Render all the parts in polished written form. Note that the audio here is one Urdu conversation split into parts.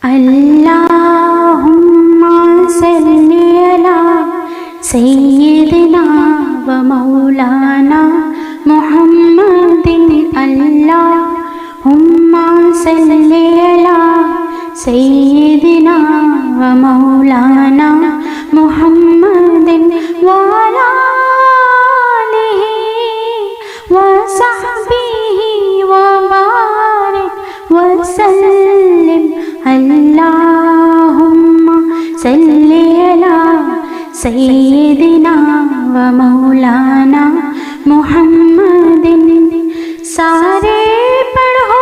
اللہم صلی علی سیدنا و مولانا محمد اللہم صلی علی سیدنا و مولانا محمد وعلی آلہ و صحبہ وبارک وسلم اللہم صلی علی سیدنا و مولانا محمد سارے پڑھو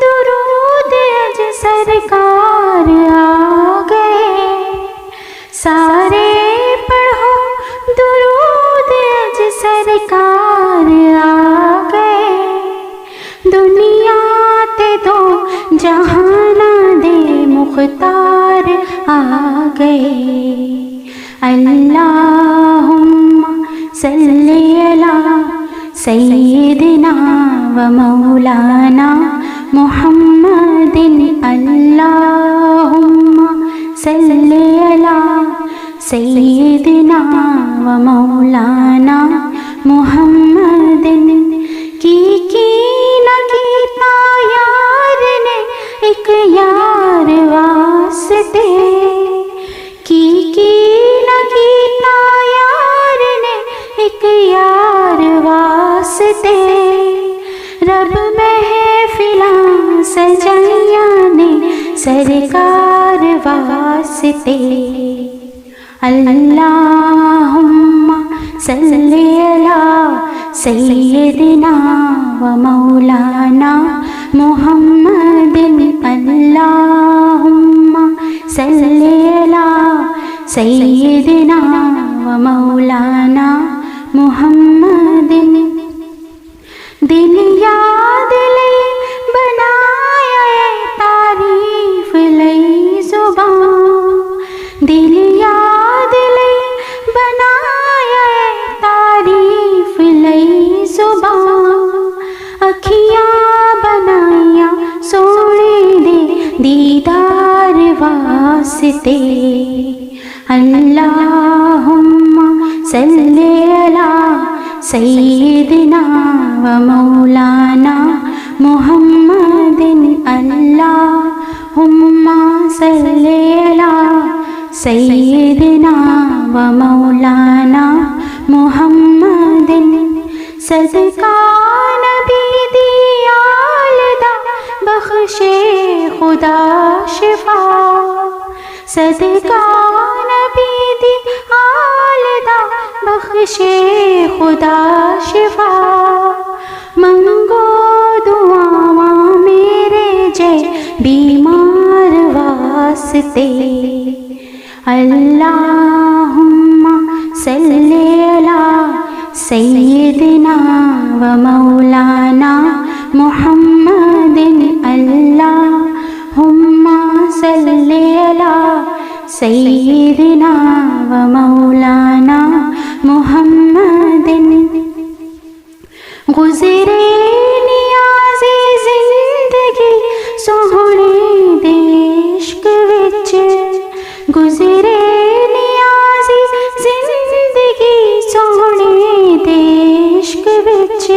درود اج سرکار آ گئے سارے پڑھو درود اج سرکار آ گئے دنیا تے دو جہاں دے مختار آ گئے اللہم صلی علی سیدنا و مولانا محمد اللہم صلی علی سیدنا و مولانا محمد کی نہ کیتا یار نے ایک یار واسطے کی نہ کیتا یار نے ایک یار واسطے رب محفلاں سجائیاں نے سرکار واسطے اللہم صلی علی سیدنا و مولانا محمد اللہم صلی علی سیدنا و مولانا محمد دل یاد لئی بنایا تعریف لئی زبان دل یاد لئی بنایا تعریف لئی زبان اکھیاں بنائیاں سونے دے دیدار واسطے اللہم صلی علی سیدنا و مولانا محمد اللہم صلی علی سیدنا و مولانا محمد صدقہ نبی دی آل دا بخشے خدا شفا صدقہ نبی دی آل دا بخشے خدا شفا منگو دعاواں میرے جے بیمار واسطے اللہم صلی علی سیدنا و مولانا محمد اللہم صلی علی سیدنا و مولانا محمد گزرے نیازی زندگی سوہنے عشق وچ گزرے نیازی زندگی سوہنے عشق وچ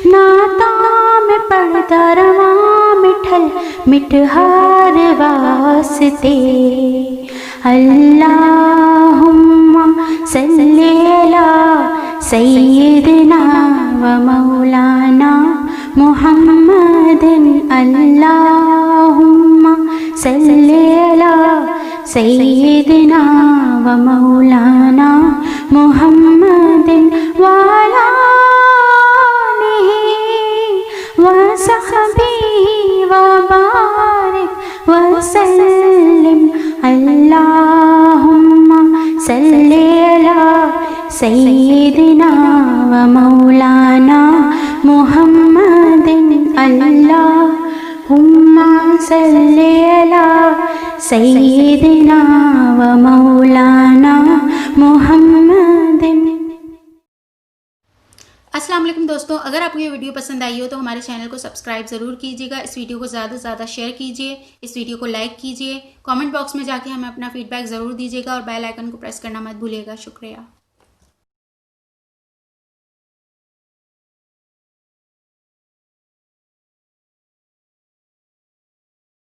نعتاں میں پڑھدا رواں مٹھل مٹھار واسطے اللہم صلی علی سیدنا و مولانا محمد اللہم صلی علی سیدنا و مولانا محمد وعلی آلہ و صحبہ وبارک وسلم اللہم صلی علی سیدنا و مولانا محمد اللہم صلی علی سیدنا و مولانا محمد اگر آپ کو یہ ویڈیو پسند آئی ہو تو ہمارے چینل کو سبسکرائب ضرور کیجیے گا، اس ویڈیو کو زیادہ سے زیادہ شیئر کیجیے، اس ویڈیو کو لائک کیجیے، کامنٹ باکس میں جا کے ہمیں اپنا فیڈ بیک ضرور دیجیے گا اور بیل آئیکن کو پریس کرنا مت بھولیے گا۔ شکریہ۔